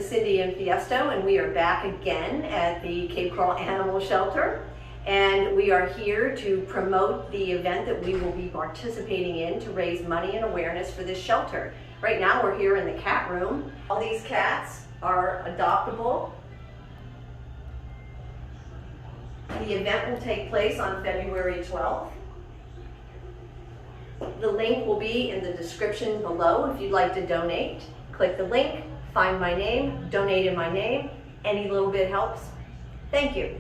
is CINDI INFIESTO, and we are back again at the Cape Coral Animal Shelter. And we are here to promote the event that we will be participating in to raise money and awareness for this shelter. Right now we're here in the cat room. All these cats are adoptable. The event will take place on February 12th. The link will be in the description below if you'd like to donate. Click the link, find my name, donate in my name. Any little bit helps. Thank you.